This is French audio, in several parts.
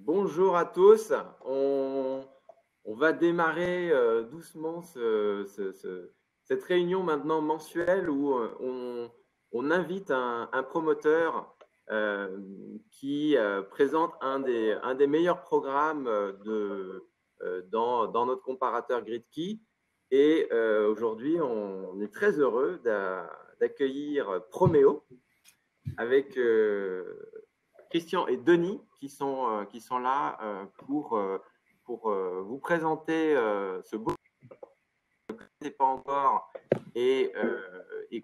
Bonjour à tous. On va démarrer doucement cette réunion maintenant mensuelle où on invite un promoteur qui présente un des meilleurs programmes dans notre comparateur GridKey. Et aujourd'hui, on est très heureux d'accueillir Proméo avec Christian et Denis qui sont là pour vous présenter ce beau que vous ne connaissez pas encore et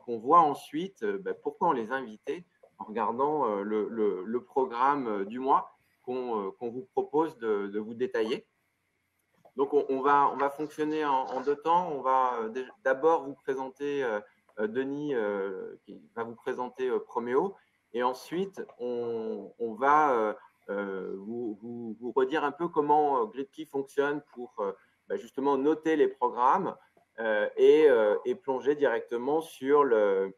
qu'on voit ensuite pourquoi on les a invités en regardant le programme du mois qu'on vous propose de vous détailler. Donc, on va fonctionner en deux temps. On va d'abord vous présenter Denis qui va vous présenter Proméo. Et ensuite, on va vous redire un peu comment GridKey fonctionne pour justement noter les programmes et plonger directement sur le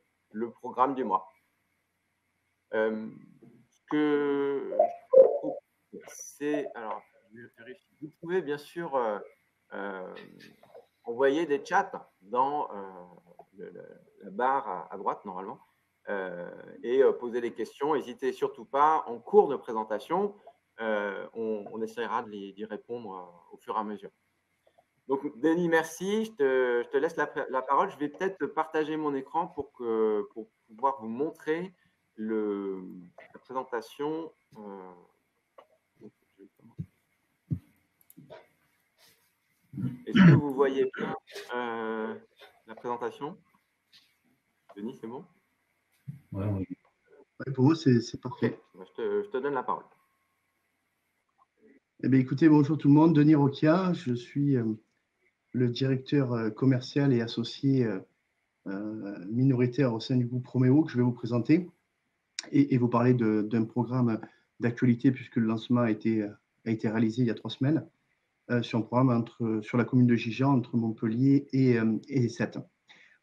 programme du mois. Ce que c'est… Alors, vous pouvez bien sûr envoyer des chats dans la barre à droite, normalement, et poser des questions. N'hésitez surtout pas, en cours de présentation, on essaiera d'y répondre au fur et à mesure. Donc, Denis, merci. Je te laisse la parole. Je vais peut-être partager mon écran pour pouvoir vous montrer la présentation. Est-ce que vous voyez bien la présentation? Denis, c'est bon? Ouais, pour moi, c'est parfait. Je te donne la parole. Eh bien, écoutez, bonjour tout le monde. Denis Roquia, je suis le directeur commercial et associé minoritaire au sein du groupe Proméo que je vais vous présenter et vous parler d'un programme d'actualité puisque le lancement a été réalisé il y a 3 semaines sur un programme sur la commune de Gijan entre Montpellier et Sète.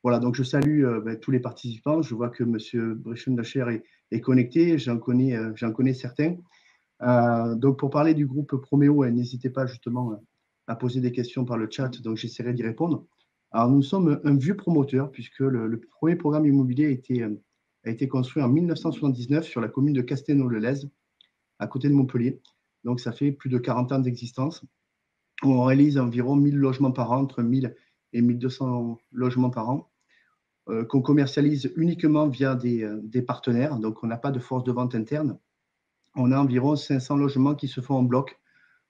Voilà, donc je salue tous les participants. Je vois que M. Breschendacher est connecté. J'en connais certains. Donc, pour parler du groupe Proméo, n'hésitez pas justement à poser des questions par le chat, donc j'essaierai d'y répondre. Alors, nous sommes un vieux promoteur puisque le premier programme immobilier a été construit en 1979 sur la commune de Castelnau-le-Lez, à côté de Montpellier. Donc, ça fait plus de 40 ans d'existence. On réalise environ 1000 logements par an, entre 1000 et 1200 logements par an, qu'on commercialise uniquement via des partenaires. Donc, on n'a pas de force de vente interne. On a environ 500 logements qui se font en bloc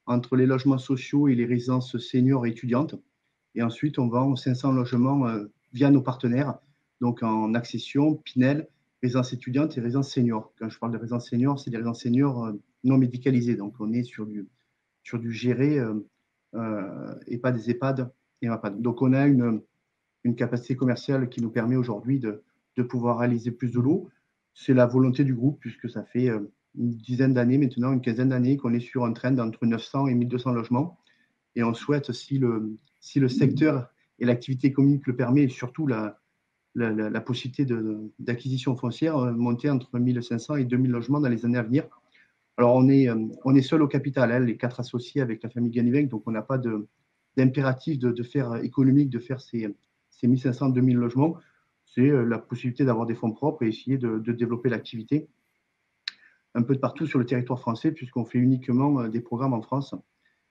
entre les logements sociaux et les résidences seniors et étudiantes. Et ensuite, on vend 500 logements via nos partenaires, donc en accession, Pinel, résidences étudiantes et résidences seniors. Quand je parle de résidences seniors, c'est des résidences seniors non médicalisées. Donc, on est sur du géré et pas des EHPAD et EHPAD. Donc, on a une capacité commerciale qui nous permet aujourd'hui de pouvoir réaliser plus de lots. C'est la volonté du groupe puisque ça fait une dizaine d'années maintenant, une quinzaine d'années qu'on est sur un trend d'entre 900 et 1200 logements. Et on souhaite, si le secteur et l'activité économique le permet, et surtout la possibilité d'acquisition foncière, monter entre 1500 et 2000 logements dans les années à venir. Alors, on est seul au capital, hein, les 4 associés avec la famille Ganivec, donc on n'a pas d'impératif de faire économique, de faire ces 1500, 2000 logements. C'est la possibilité d'avoir des fonds propres et essayer de développer l'activité un peu de partout sur le territoire français, puisqu'on fait uniquement des programmes en France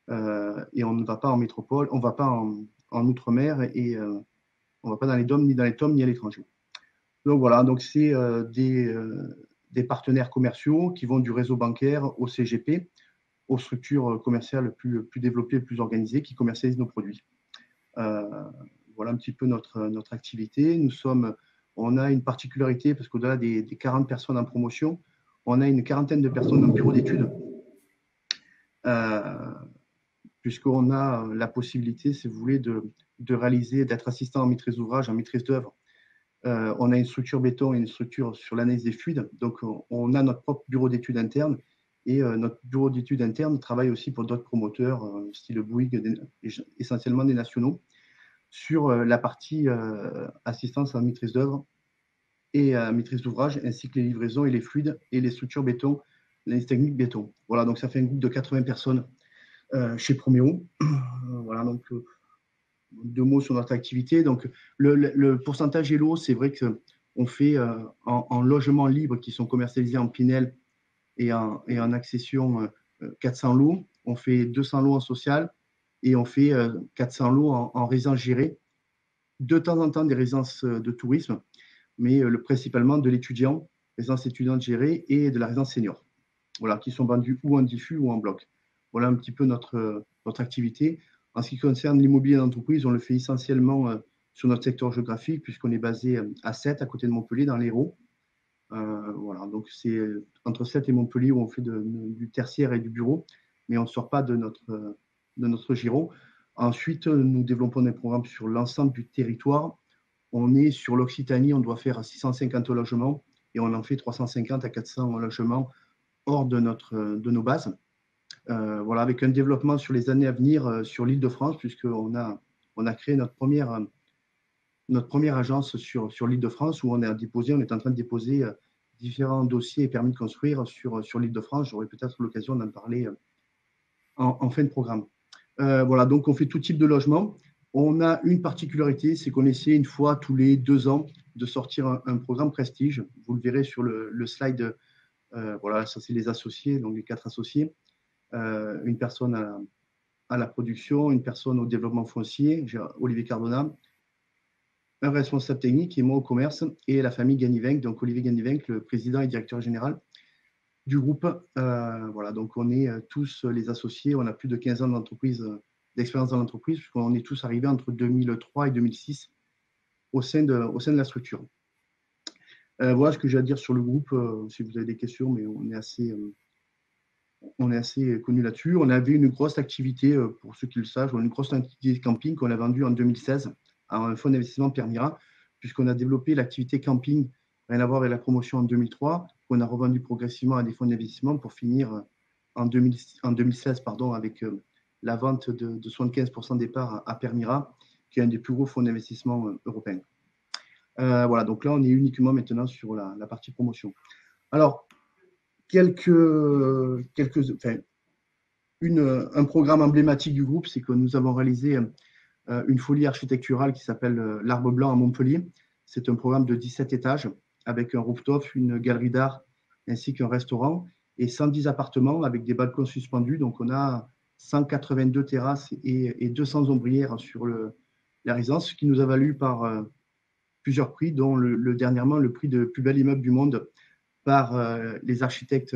et on ne va pas en métropole, on ne va pas en outre-mer et on ne va pas dans les DOM, ni dans les TOM, ni à l'étranger. Donc voilà, donc c'est des partenaires commerciaux qui vont du réseau bancaire au CGP, aux structures commerciales plus développées, plus organisées, qui commercialisent nos produits. Voilà un petit peu notre activité. On a une particularité, parce qu'au-delà des 40 personnes en promotion, on a une quarantaine de personnes en bureau d'études, puisqu'on a la possibilité, si vous voulez, d'être assistant en maîtrise d'ouvrage, en maîtrise d'œuvre. On a une structure béton et une structure sur l'analyse des fluides. Donc, on a notre propre bureau d'études interne. Et notre bureau d'études interne travaille aussi pour d'autres promoteurs, style Bouygues, essentiellement des nationaux, sur la partie assistance en maîtrise d'œuvre et maîtrise d'ouvrage, ainsi que les livraisons et les fluides et les structures béton l'analyse technique béton. Voilà, donc ça fait un groupe de 80 personnes chez Promeo. Voilà, donc 2 mots sur notre activité. Donc le pourcentage Hello, c'est vrai qu'on fait en logement libre qui sont commercialisés en Pinel et en accession 400 lots. On fait 200 lots en social et on fait 400 lots en résidence gérée. De temps en temps des résidences de tourisme, mais principalement de l'étudiant, résidence étudiante gérée et de la résidence senior. Voilà, qui sont vendus ou en diffus ou en bloc. Voilà un petit peu notre activité. En ce qui concerne l'immobilier d'entreprise, on le fait essentiellement sur notre secteur géographique, puisqu'on est basé à Sète, à côté de Montpellier, dans l'Hérault. Voilà, donc c'est entre Sète et Montpellier où on fait du tertiaire et du bureau, mais on ne sort pas de notre giron. Ensuite, nous développons des programmes sur l'ensemble du territoire. On est sur l'Occitanie, on doit faire 650 logements et on en fait 350 à 400 logements hors de nos bases. Voilà, avec un développement sur les années à venir sur l'Île-de-France, puisqu'on a créé notre première agence sur l'Île-de-France où on est en train de déposer différents dossiers et permis de construire sur l'Île-de-France. J'aurai peut-être l'occasion d'en parler en fin de programme. Voilà, donc on fait tout type de logement. On a une particularité, c'est qu'on essaie une fois tous les 2 ans de sortir un programme prestige. Vous le verrez sur le slide. Voilà, ça c'est les associés, donc les 4 associés. Une personne à la production, une personne au développement foncier, Olivier Cardona, un responsable technique et moi au commerce, et la famille Ganivenc, donc Olivier Ganivenc, le président et directeur général du groupe. Voilà, donc on est tous les associés, on a plus de 15 ans d'expérience dans l'entreprise, puisqu'on est tous arrivés entre 2003 et 2006 au sein de la structure. Voilà ce que j'ai à dire sur le groupe, si vous avez des questions, mais on est assez connu là-dessus. On avait une grosse activité, pour ceux qui le savent, une grosse activité camping qu'on a vendue en 2016 à un fonds d'investissement Permira, puisqu'on a développé l'activité camping, rien à voir avec la promotion en 2003, qu'on a revendu progressivement à des fonds d'investissement pour finir en 2016 avec la vente de 75% des parts à Permira, qui est un des plus gros fonds d'investissement européens. Voilà, donc là, on est uniquement maintenant sur la partie promotion. Alors, un programme emblématique du groupe, c'est que nous avons réalisé une folie architecturale qui s'appelle l'Arbre Blanc à Montpellier. C'est un programme de 17 étages avec un rooftop, une galerie d'art ainsi qu'un restaurant et 110 appartements avec des balcons suspendus. Donc, on a 182 terrasses et 200 ombrières sur la résidence, ce qui nous a valu par plusieurs prix, dont dernièrement le prix de plus bel immeuble du monde par les architectes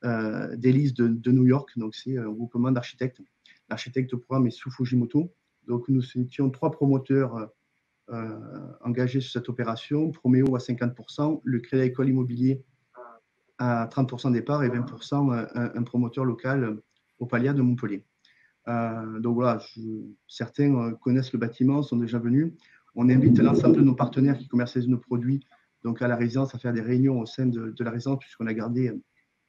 d'Elise de New York. Donc, c'est un groupement d'architectes. L'architecte au programme est Sou Fujimoto. Donc, nous étions 3 promoteurs engagés sur cette opération. Promeo à 50%, le Crédit Agricole Immobilier à 30% des parts et 20% un promoteur local au Palia de Montpellier. Donc voilà, certains connaissent le bâtiment, sont déjà venus. On invite l'ensemble de nos partenaires qui commercialisent nos produits donc à la résidence à faire des réunions au sein de la résidence, puisqu'on a gardé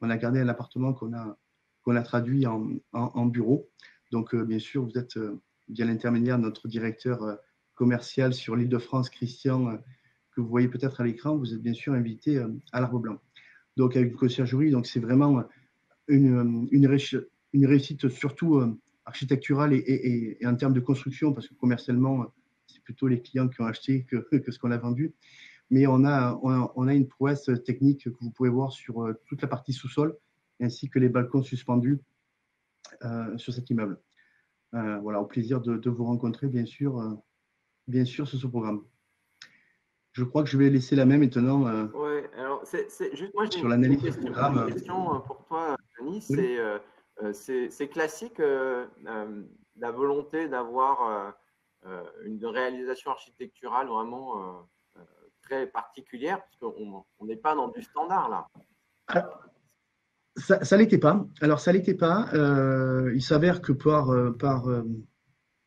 un appartement qu'on a traduit en bureau. Donc bien sûr, vous êtes via l'intermédiaire de notre directeur commercial sur l'Île-de-France, Christian, que vous voyez peut-être à l'écran, vous êtes bien sûr invité à l'Arbre Blanc. Donc avec une conciergerie, donc c'est vraiment une réussite surtout architecturale et en termes de construction, parce que commercialement, c'est plutôt les clients qui ont acheté que ce qu'on a vendu. Mais on a une prouesse technique que vous pouvez voir sur toute la partie sous-sol, ainsi que les balcons suspendus sur cet immeuble. Voilà, au plaisir de vous rencontrer, bien sûr, sur ce programme. Je crois que je vais laisser la main maintenant. Oui, alors c'est juste moi j'ai sur l'analyse une du programme. question pour toi, Denis. Oui. C'est classique la volonté d'avoir une réalisation architecturale vraiment très particulière, parce qu'on n'est pas dans du standard là. Ça l'était pas. Alors, ça l'était pas. Il s'avère que par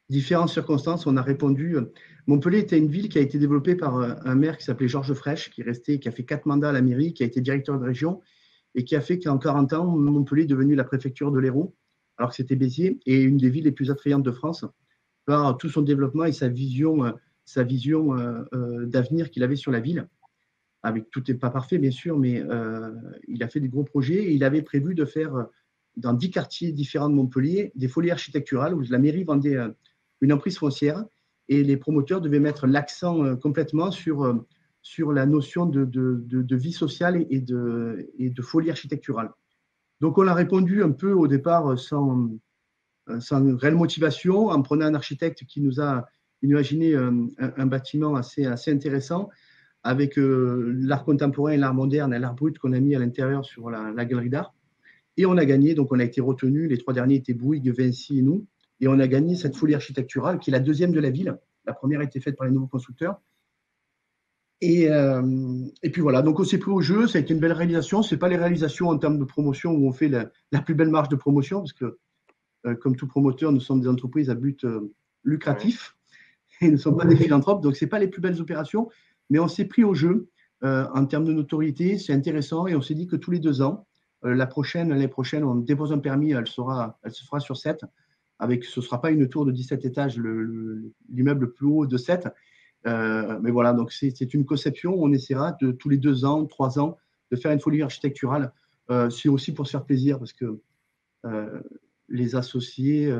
différentes circonstances, on a répondu. Montpellier était une ville qui a été développée par un maire qui s'appelait Georges Frêche, qui a fait 4 mandats à la mairie, qui a été directeur de région et qui a fait qu'en 40 ans, Montpellier est devenu la préfecture de l'Hérault, alors que c'était Béziers, et une des villes les plus attrayantes de France par tout son développement et sa vision d'avenir qu'il avait sur la ville. tout n'est pas parfait, bien sûr, mais il a fait des gros projets et il avait prévu de faire dans 10 quartiers différents de Montpellier des folies architecturales où la mairie vendait une emprise foncière et les promoteurs devaient mettre l'accent complètement sur la notion de vie sociale et de folie architecturale. Donc, on a répondu un peu au départ sans réelle motivation, en prenant un architecte qui nous a imaginé un bâtiment assez intéressant avec l'art contemporain et l'art moderne et l'art brut qu'on a mis à l'intérieur sur la galerie d'art. Et on a gagné, donc on a été retenu. Les 3 derniers étaient Bouygues, Vinci et nous. Et on a gagné cette folie architecturale qui est la 2e de la ville. La première a été faite par les nouveaux constructeurs. Et puis voilà, donc on s'est pris au jeu, ça a été une belle réalisation. Ce n'est pas les réalisations en termes de promotion où on fait la plus belle marge de promotion, parce que comme tout promoteur, nous sommes des entreprises à but lucratif et nous ne sommes pas des philanthropes, donc ce n'est pas les plus belles opérations, mais on s'est pris au jeu en termes de notoriété, c'est intéressant et on s'est dit que tous les 2 ans, l'année prochaine, on dépose un permis, elle se fera sur 7, ce ne sera pas une tour de 17 étages, l'immeuble le plus haut de 7, mais voilà, donc c'est une conception où on essaiera de tous les 2 ans, 3 ans, de faire une folie architecturale. C'est aussi pour se faire plaisir parce que les associés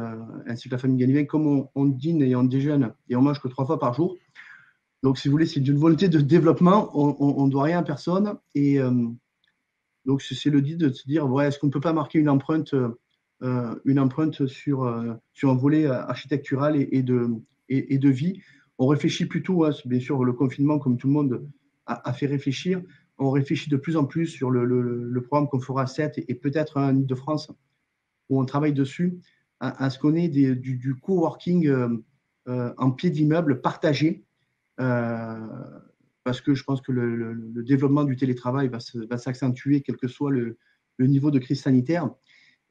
ainsi que la famille Ganivin, comme on dîne et on déjeune et on mange que 3 fois par jour. Donc, si vous voulez, c'est d'une volonté de développement. On ne doit rien à personne. Et donc, c'est le dit de se dire, ouais, est-ce qu'on ne peut pas marquer une empreinte sur un volet architectural et de vie. On réfléchit plutôt, hein, bien sûr, le confinement, comme tout le monde, a fait réfléchir. On réfléchit de plus en plus sur le programme qu'on fera à 7 et peut-être en Ile-de-France, où on travaille dessus, à ce qu'on ait du coworking en pied d'immeuble partagé, parce que je pense que le développement du télétravail va s'accentuer, quel que soit le niveau de crise sanitaire.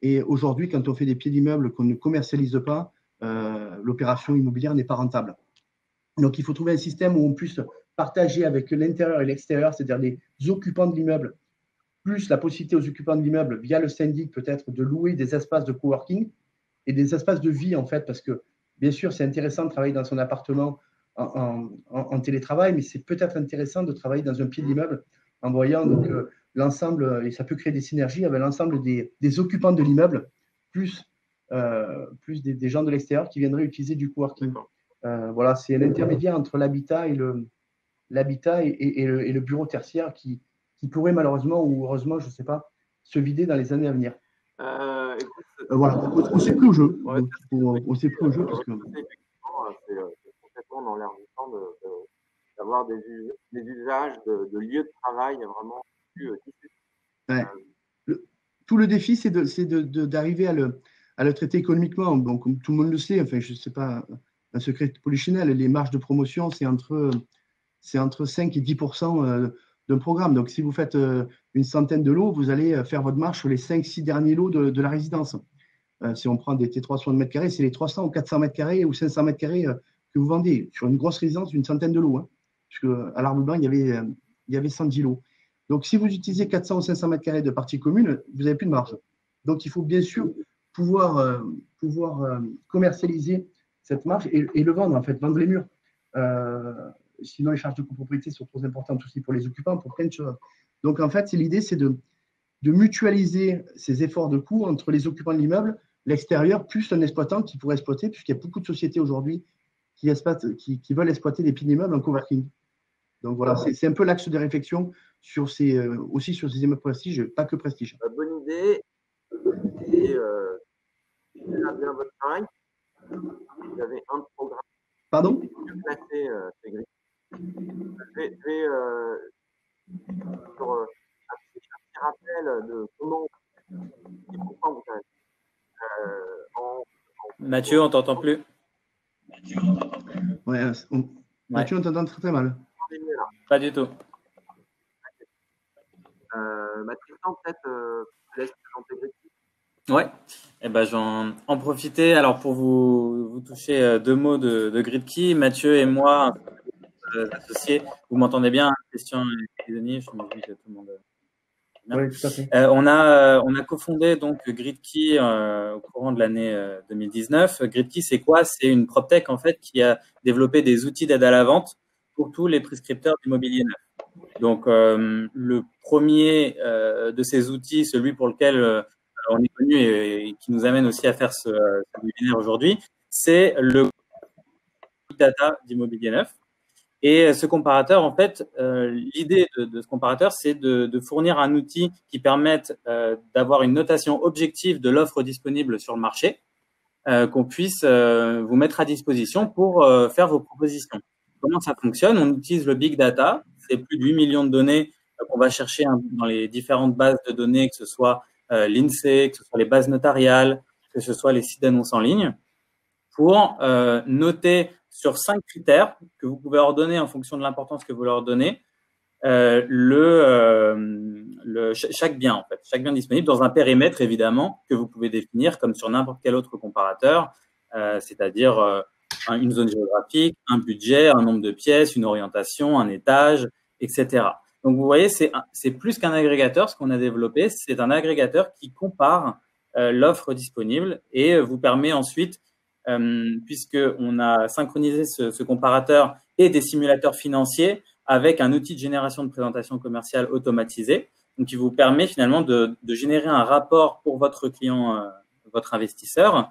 Et aujourd'hui, quand on fait des pieds d'immeuble qu'on ne commercialise pas, l'opération immobilière n'est pas rentable. Donc, il faut trouver un système où on puisse partager avec l'intérieur et l'extérieur, c'est-à-dire les occupants de l'immeuble, plus la possibilité aux occupants de l'immeuble, via le syndic peut-être, de louer des espaces de coworking et des espaces de vie, en fait, parce que, bien sûr, c'est intéressant de travailler dans son appartement en télétravail, mais c'est peut-être intéressant de travailler dans un pied d'immeuble en voyant donc, l'ensemble, et ça peut créer des synergies avec l'ensemble des occupants de l'immeuble, plus des gens de l'extérieur qui viendraient utiliser du coworking. Voilà, c'est l'intermédiaire entre l'habitat et le bureau tertiaire qui pourrait malheureusement ou heureusement, je ne sais pas, se vider dans les années à venir. Voilà, on s'est pris au jeu. Ouais, on s'est pris au jeu parce que… C'est complètement dans l'air du temps d'avoir des usages de lieux de travail vraiment plus diffus. Ouais. Tout le défi, c'est d'arriver à le traiter économiquement. Donc, comme tout le monde le sait, enfin, je ne sais pas, un secret de polichinelle, les marges de promotion, c'est entre 5 et 10% d'un programme. Donc, si vous faites une centaine de lots, vous allez faire votre marge sur les 5-6 derniers lots de la résidence. Si on prend des T360 mètres carrés, c'est les 300 ou 400 mètres carrés ou 500 mètres carrés que vous vendez. Sur une grosse résidence, une centaine de lots. Hein, puisque à l'Arbre Blanc, il y avait 110 lots. Donc, si vous utilisez 400 ou 500 mètres carrés de partie commune, vous n'avez plus de marge. Donc, il faut bien sûr pouvoir commercialiser cette marge et le vendre, en fait, vendre les murs. Sinon, les charges de copropriété sont trop importantes aussi pour les occupants, pour plein de choses. Donc, en fait, l'idée, c'est de mutualiser ces efforts de coûts entre les occupants de l'immeuble, l'extérieur, plus un exploitant qui pourrait exploiter, puisqu'il y a beaucoup de sociétés aujourd'hui qui veulent exploiter des pieds d'immeubles en coworking. Donc, voilà, c'est un peu l'axe de réflexion aussi sur ces immeubles prestige, pas que prestige. Bonne idée. Et bien votre travail. Vous avez un programme. Pardon? Placé, je vais sur un petit rappel de comment et pourquoi vous avez. Mathieu, on ne t'entend plus. Ouais, Mathieu, on t'entend très, très mal. Pas du tout. Tristan, peut-être, je laisse présenter Gridkey. Ouais, eh ben, j'en profiter. Alors, pour vous toucher 2 mots de Gridkey, Mathieu et moi, associés, vous m'entendez bien, Christian et Denis, je me dis que tout le monde. Oui, tout à fait. On a cofondé donc Gridkey au courant de l'année 2019. Gridkey, c'est quoi? C'est une PropTech en fait qui a développé des outils d'aide à la vente pour tous les prescripteurs d'immobilier neuf. Donc, le premier de ces outils, celui pour lequel on est connu et qui nous amène aussi à faire ce webinaire aujourd'hui, c'est le Big Data d'Immobilier Neuf. Et ce comparateur, en fait, l'idée de ce comparateur, c'est de fournir un outil qui permette d'avoir une notation objective de l'offre disponible sur le marché, qu'on puisse vous mettre à disposition pour faire vos propositions. Comment ça fonctionne? On utilise le Big Data, c'est plus de 8 millions de données qu'on va chercher dans les différentes bases de données, que ce soit l'INSEE, que ce soit les bases notariales, que ce soit les sites d'annonces en ligne, pour noter sur 5 critères que vous pouvez leur donner en fonction de l'importance que vous leur donnez, chaque bien, en fait, chaque bien disponible dans un périmètre, évidemment, que vous pouvez définir comme sur n'importe quel autre comparateur, c'est-à-dire une zone géographique, un budget, un nombre de pièces, une orientation, un étage, etc. Donc, vous voyez, c'est plus qu'un agrégateur. Ce qu'on a développé, c'est un agrégateur qui compare l'offre disponible et vous permet ensuite, puisqu'on a synchronisé ce comparateur et des simulateurs financiers avec un outil de génération de présentation commerciale automatisé, donc qui vous permet finalement de générer un rapport pour votre client, votre investisseur,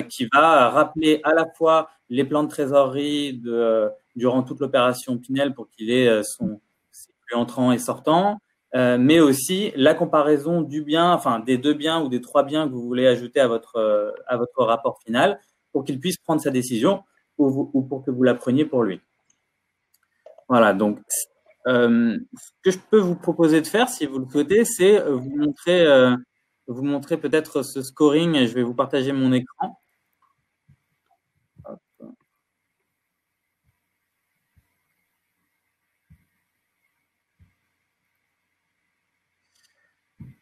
qui va rappeler à la fois les plans de trésorerie durant toute l'opération Pinel pour qu'il ait ses flux entrants et sortants, mais aussi la comparaison du bien, enfin des 2 biens ou des 3 biens que vous voulez ajouter à votre rapport final pour qu'il puisse prendre sa décision ou pour que vous la preniez pour lui. Voilà, donc ce que je peux vous proposer de faire, si vous le souhaitez, c'est vous montrer peut-être ce scoring. Et je vais vous partager mon écran. Hop.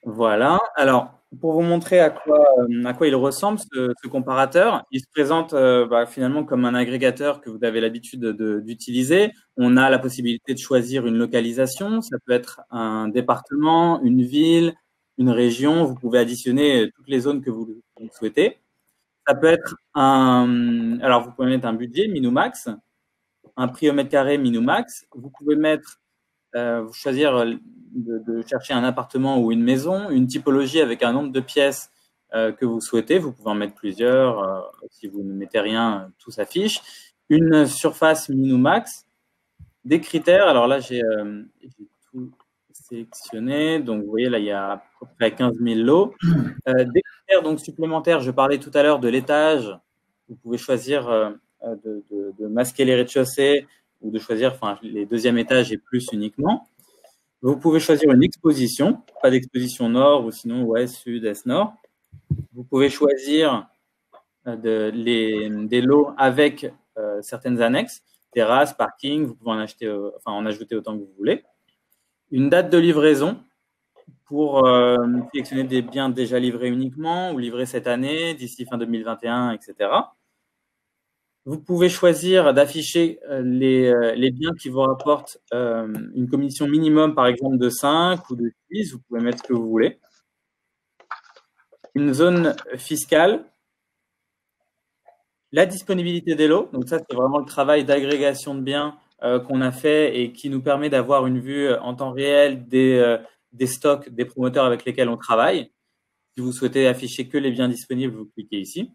Voilà. Alors, pour vous montrer à quoi il ressemble, ce comparateur, il se présente finalement comme un agrégateur que vous avez l'habitude d'utiliser. On a la possibilité de choisir une localisation. Ça peut être un département, une ville, une région. Vous pouvez additionner toutes les zones que vous souhaitez. Ça peut être alors, vous pouvez mettre un budget, min-max, un prix au mètre carré, min-max. Vous pouvez mettre choisir de chercher un appartement ou une maison, une typologie avec un nombre de pièces que vous souhaitez. Vous pouvez en mettre plusieurs. Si vous ne mettez rien, tout s'affiche. Une surface min ou max. Des critères. Alors là, j'ai tout sélectionné. Donc, vous voyez, là, il y a à peu près 15 000 lots. Des critères donc, supplémentaires. Je parlais tout à l'heure de l'étage. Vous pouvez choisir de masquer les rez-de-chaussée ou de choisir les 2e étages et plus uniquement. Vous pouvez choisir une exposition, pas d'exposition nord ou sinon ouest, sud, est, nord. Vous pouvez choisir des lots avec certaines annexes, terrasse, parking, vous pouvez en ajouter autant que vous voulez. Une date de livraison pour sélectionner des biens déjà livrés uniquement ou livrés cette année, d'ici fin 2021, etc. Vous pouvez choisir d'afficher les biens qui vous rapportent une commission minimum, par exemple, de 5 ou de 6. Vous pouvez mettre ce que vous voulez. Une zone fiscale. La disponibilité des lots. Donc ça, c'est vraiment le travail d'agrégation de biens qu'on a fait et qui nous permet d'avoir une vue en temps réel des stocks, des promoteurs avec lesquels on travaille. Si vous souhaitez afficher que les biens disponibles, vous cliquez ici.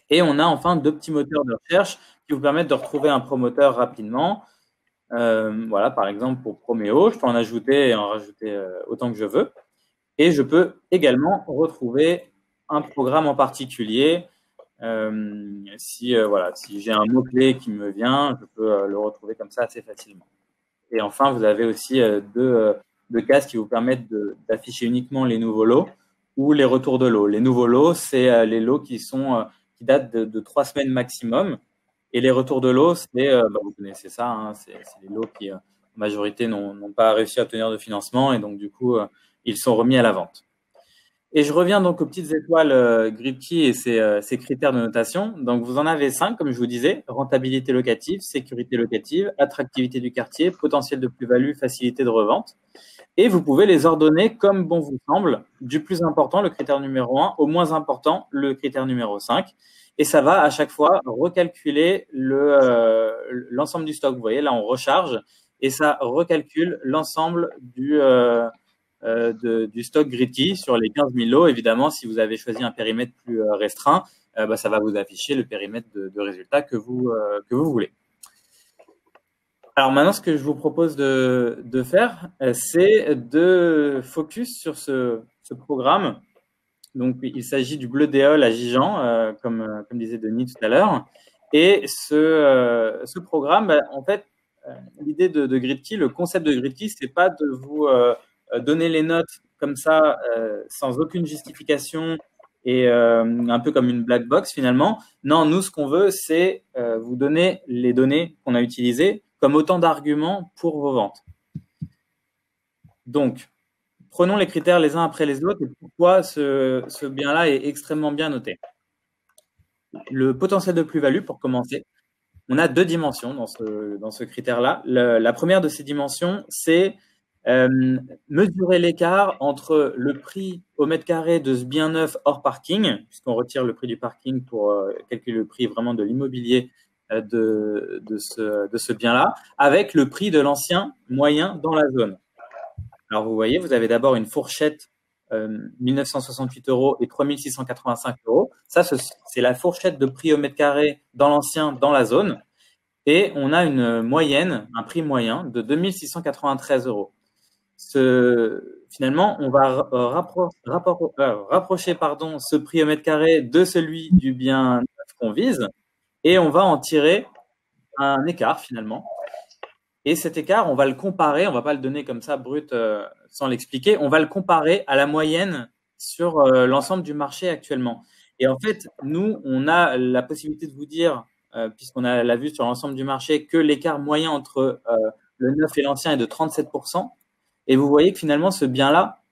Et on a enfin 2 petits moteurs de recherche qui vous permettent de retrouver un promoteur rapidement. Voilà, par exemple, pour Promeo, je peux en ajouter et en rajouter autant que je veux. Et je peux également retrouver un programme en particulier. Si j'ai un mot-clé qui me vient, je peux le retrouver comme ça assez facilement. Et enfin, vous avez aussi deux cases qui vous permettent d'afficher uniquement les nouveaux lots ou les retours de lots. Les nouveaux lots, c'est les lots qui datent de 3 semaines maximum. Et les retours de lots, c'est, vous connaissez ça, hein, c'est les lots qui, en majorité, n'ont pas réussi à obtenir de financement et donc, du coup, ils sont remis à la vente. Et je reviens donc aux petites étoiles GridKey et ses critères de notation. Donc, vous en avez 5, comme je vous disais: rentabilité locative, sécurité locative, attractivité du quartier, potentiel de plus-value, facilité de revente. Et vous pouvez les ordonner comme bon vous semble, du plus important, le critère numéro 1, au moins important, le critère numéro 5. Et ça va à chaque fois recalculer l'ensemble du stock. Vous voyez, là, on recharge et ça recalcule l'ensemble du stock Gridkey sur les 15 000 lots. Évidemment, si vous avez choisi un périmètre plus restreint, ça va vous afficher le périmètre de résultats que vous voulez. Alors maintenant, ce que je vous propose de faire, c'est de focus sur ce programme. Donc, il s'agit du Bleu Déol à Gijan, comme disait Denis tout à l'heure. Et ce programme, en fait, l'idée de Gridkey, le concept de Gridkey, c'est pas de vous donner les notes comme ça, sans aucune justification et un peu comme une black box finalement. Non, nous, ce qu'on veut, c'est vous donner les données qu'on a utilisées comme autant d'arguments pour vos ventes. Donc, prenons les critères les uns après les autres et pourquoi ce bien-là est extrêmement bien noté. Le potentiel de plus-value, pour commencer, on a 2 dimensions dans ce critère-là. La première de ces dimensions, c'est mesurer l'écart entre le prix au mètre carré de ce bien neuf hors parking, puisqu'on retire le prix du parking pour calculer le prix vraiment de l'immobilier de ce bien-là, avec le prix de l'ancien moyen dans la zone. Alors, vous voyez, vous avez d'abord une fourchette 1968 € et 3685 €. Ça, c'est la fourchette de prix au mètre carré dans l'ancien, dans la zone. Et on a une moyenne, un prix moyen de 2693 €. Finalement, on va rapprocher ce prix au mètre carré de celui du bien qu'on vise et on va en tirer un écart finalement. Et cet écart, on va le comparer, on ne va pas le donner comme ça brut sans l'expliquer, on va le comparer à la moyenne sur l'ensemble du marché actuellement. Et en fait, nous, on a la possibilité de vous dire, puisqu'on a la vue sur l'ensemble du marché, que l'écart moyen entre le neuf et l'ancien est de 37%. Et vous voyez que finalement, ce bien-là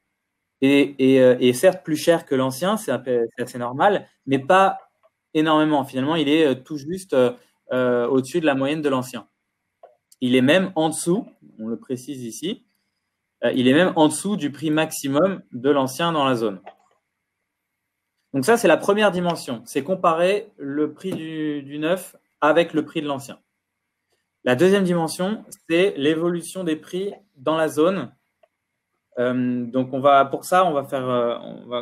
est certes plus cher que l'ancien, c'est assez normal, mais pas énormément. Finalement, il est tout juste au-dessus de la moyenne de l'ancien. Il est même en dessous, on le précise ici, il est même en dessous du prix maximum de l'ancien dans la zone. Donc ça, c'est la première dimension, c'est comparer le prix du neuf avec le prix de l'ancien. La deuxième dimension, c'est l'évolution des prix dans la zone. Donc pour ça,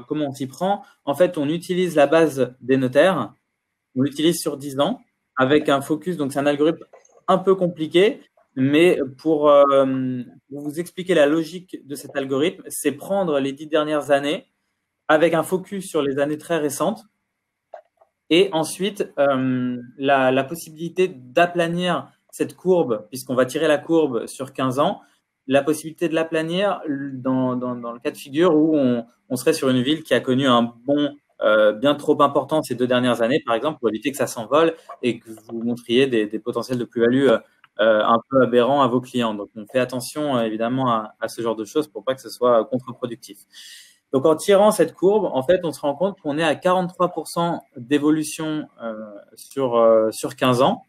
comment on s'y prend? En fait, on utilise la base des notaires, on l'utilise sur 10 ans avec un focus, donc c'est un algorithme un peu compliqué, mais pour vous expliquer la logique de cet algorithme, c'est prendre les 10 dernières années avec un focus sur les années très récentes et ensuite la possibilité d'aplanir cette courbe, puisqu'on va tirer la courbe sur 15 ans, la possibilité de l'aplanir dans le cas de figure où on serait sur une ville qui a connu un bond bien trop important ces 2 dernières années, par exemple, pour éviter que ça s'envole et que vous montriez des potentiels de plus-value un peu aberrants à vos clients. Donc, on fait attention évidemment à ce genre de choses pour pas que ce soit contre-productif. Donc, en tirant cette courbe, en fait, on se rend compte qu'on est à 43% d'évolution sur 15 ans.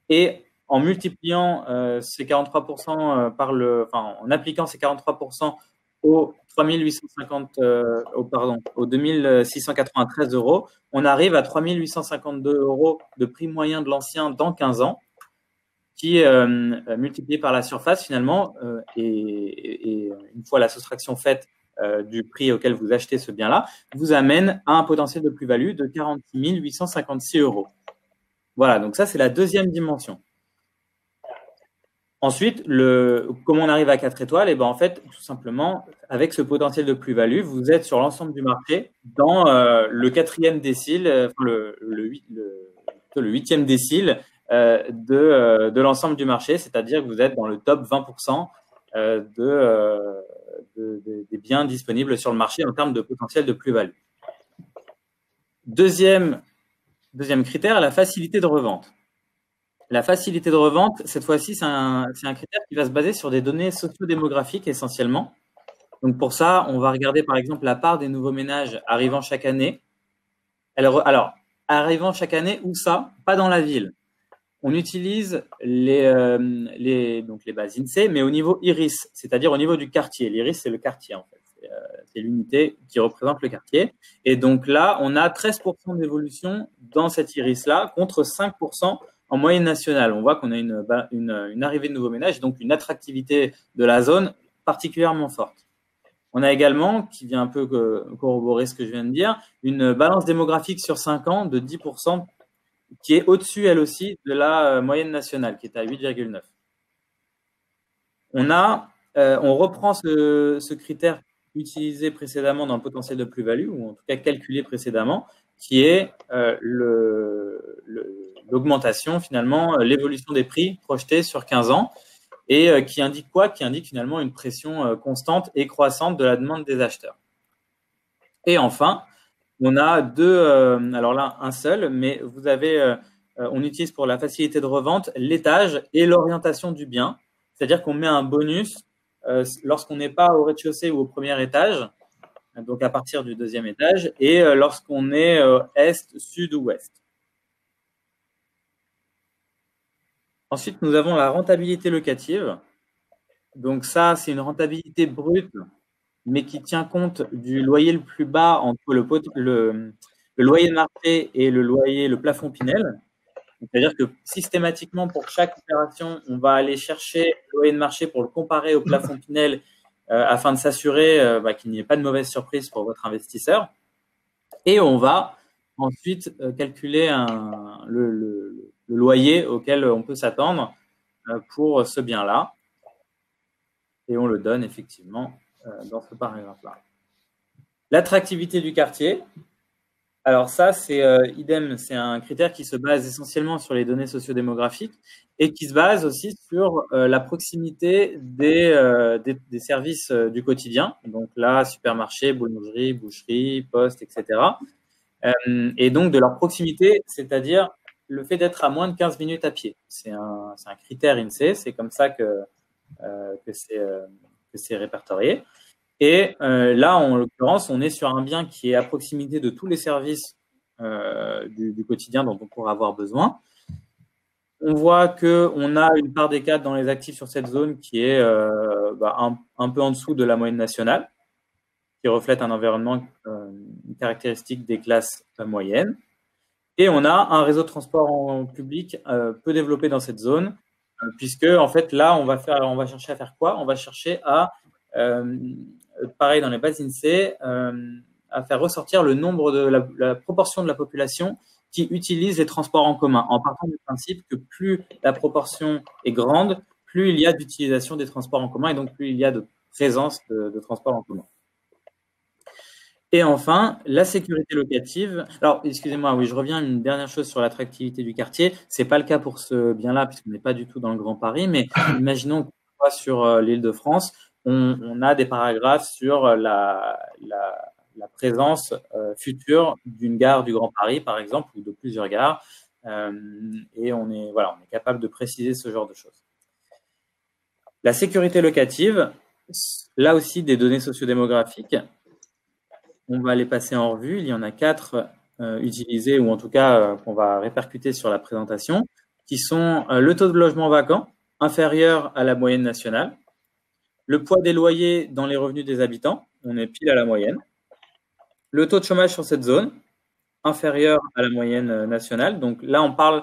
Et en multipliant ces 43% en appliquant ces 43% aux 2693 €, on arrive à 3852 € de prix moyen de l'ancien dans 15 ans, qui multiplié par la surface finalement, et une fois la soustraction faite du prix auquel vous achetez ce bien-là, vous amène à un potentiel de plus-value de 46 856 €. Voilà, donc ça c'est la deuxième dimension. Ensuite, comment on arrive à 4 étoiles? Et ben en fait, tout simplement, avec ce potentiel de plus-value, vous êtes sur l'ensemble du marché dans le 4e décile, le 8e décile de l'ensemble du marché, c'est-à-dire que vous êtes dans le top 20% des biens disponibles sur le marché en termes de potentiel de plus-value. Deuxième critère, la facilité de revente. La facilité de revente, cette fois-ci, c'est un critère qui va se baser sur des données sociodémographiques essentiellement. Donc pour ça, on va regarder par exemple la part des nouveaux ménages arrivant chaque année. Alors, arrivant chaque année, où ça? Pas dans la ville. On utilise les bases INSEE, mais au niveau IRIS, c'est-à-dire au niveau du quartier. L'IRIS, c'est le quartier en fait. C'est l'unité qui représente le quartier. Et donc là, on a 13% d'évolution dans cet IRIS-là contre 5% en moyenne nationale, on voit qu'on a une arrivée de nouveaux ménages, donc une attractivité de la zone particulièrement forte. On a également, qui vient un peu corroborer ce que je viens de dire, une balance démographique sur 5 ans de 10%, qui est au-dessus, elle aussi, de la moyenne nationale, qui est à 8,9. On reprend ce critère utilisé précédemment dans le potentiel de plus-value, ou en tout cas calculé précédemment, qui est l'augmentation, finalement, l'évolution des prix projetés sur 15 ans, et qui indique quoi? Qui indique finalement une pression constante et croissante de la demande des acheteurs. Et enfin, on a alors là, un seul, mais vous avez, on utilise pour la facilité de revente l'étage et l'orientation du bien, c'est-à-dire qu'on met un bonus lorsqu'on n'est pas au rez-de-chaussée ou au premier étage, donc à partir du deuxième étage, et lorsqu'on est est, sud ou ouest. Ensuite, nous avons la rentabilité locative. Donc ça, c'est une rentabilité brute, mais qui tient compte du loyer le plus bas entre le loyer de marché et le plafond Pinel. C'est-à-dire que systématiquement, pour chaque opération, on va aller chercher le loyer de marché pour le comparer au plafond Pinel afin de s'assurer qu'il n'y ait pas de mauvaise surprise pour votre investisseur. Et on va ensuite calculer le loyer auquel on peut s'attendre pour ce bien-là. Et on le donne effectivement dans ce paragraphe-là. L'attractivité du quartier. Alors ça, c'est idem, c'est un critère qui se base essentiellement sur les données sociodémographiques et qui se base aussi sur la proximité des services du quotidien. Donc là, supermarché, boulangerie, boucherie, poste, etc. Et donc de leur proximité, c'est-à-dire le fait d'être à moins de 15 minutes à pied. C'est un critère INSEE, c'est comme ça que c'est répertorié. Et là, en l'occurrence, on est sur un bien qui est à proximité de tous les services du quotidien dont on pourra avoir besoin. On voit qu'on a une part des cadres dans les actifs sur cette zone qui est un peu en dessous de la moyenne nationale, qui reflète un environnement caractéristique des classes moyennes. Et on a un réseau de transport en public peu développé dans cette zone, puisque en fait là, on va chercher à faire quoi? On va chercher à pareil dans les bases INSEE, à faire ressortir le nombre de la proportion de la population qui utilise les transports en commun, en partant du principe que plus la proportion est grande, plus il y a d'utilisation des transports en commun et donc plus il y a de présence de transports en commun. Et enfin, la sécurité locative. Alors, excusez-moi, oui, je reviens à une dernière chose sur l'attractivité du quartier. C'est pas le cas pour ce bien-là, puisqu'on n'est pas du tout dans le Grand Paris, mais imaginons qu'on soit sur l'Île-de-France, on a des paragraphes sur la présence future d'une gare du Grand Paris, par exemple, ou de plusieurs gares, et on est capable de préciser ce genre de choses. La sécurité locative, là aussi des données sociodémographiques. On va les passer en revue. Il y en a 4 utilisés, ou en tout cas qu'on va répercuter sur la présentation, qui sont le taux de logement vacant, inférieur à la moyenne nationale, le poids des loyers dans les revenus des habitants, on est pile à la moyenne, le taux de chômage sur cette zone, inférieur à la moyenne nationale. Donc là, on parle,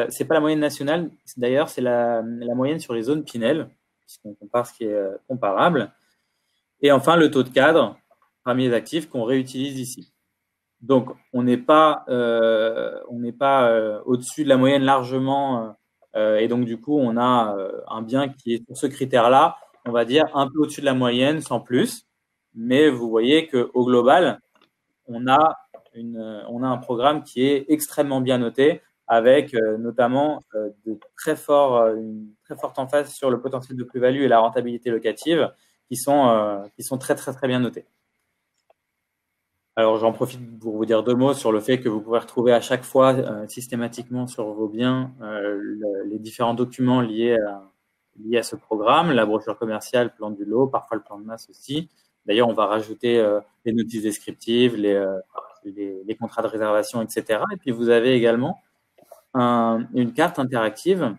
c'est pas la moyenne nationale, d'ailleurs, c'est la moyenne sur les zones Pinel, puisqu'on compare ce qui est comparable. Et enfin, le taux de cadre parmi les actifs qu'on réutilise ici. Donc, on n'est pas au-dessus de la moyenne largement, et donc du coup, on a un bien qui est sur ce critère-là, on va dire un peu au-dessus de la moyenne, sans plus. Mais vous voyez qu'au global, on a un programme qui est extrêmement bien noté, avec notamment une très forte emphase sur le potentiel de plus-value et la rentabilité locative, qui sont très très très bien notés. Alors, j'en profite pour vous dire 2 mots sur le fait que vous pouvez retrouver à chaque fois systématiquement sur vos biens les différents documents liés à ce programme, la brochure commerciale, plan du lot, parfois le plan de masse aussi. D'ailleurs, on va rajouter les notices descriptives, les contrats de réservation, etc. Et puis, vous avez également une carte interactive.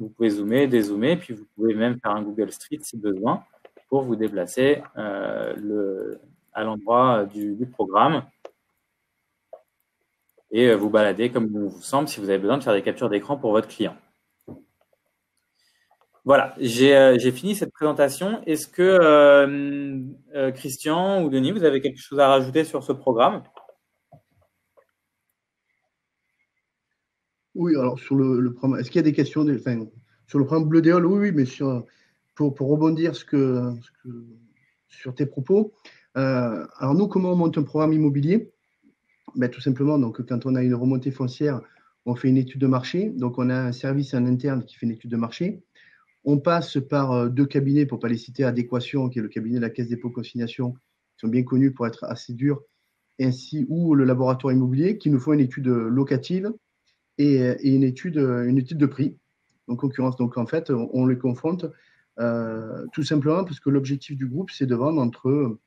Vous pouvez zoomer, dézoomer, puis vous pouvez même faire un Google Street si besoin pour vous déplacer à l'endroit du programme. et vous balader comme bon vous semble si vous avez besoin de faire des captures d'écran pour votre client. Voilà, j'ai fini cette présentation. Est-ce que Christian ou Denis, vous avez quelque chose à rajouter sur ce programme? Oui, alors sur le programme, est-ce qu'il y a des questions sur le programme Bleu Déol? Oui, mais pour rebondir sur tes propos, alors nous, comment on monte un programme immobilier? Ben, tout simplement, donc, quand on a une remontée foncière, on fait une étude de marché. Donc, on a un service en interne qui fait une étude de marché. On passe par deux cabinets, pour ne pas les citer, Adéquation, qui est le cabinet de la Caisse dépôt consignation, qui sont bien connus pour être assez durs, ainsi ou le laboratoire immobilier, qui nous font une étude locative et une étude de prix, en concurrence. Donc, en fait, on les confronte tout simplement parce que l'objectif du groupe, c'est de vendre entre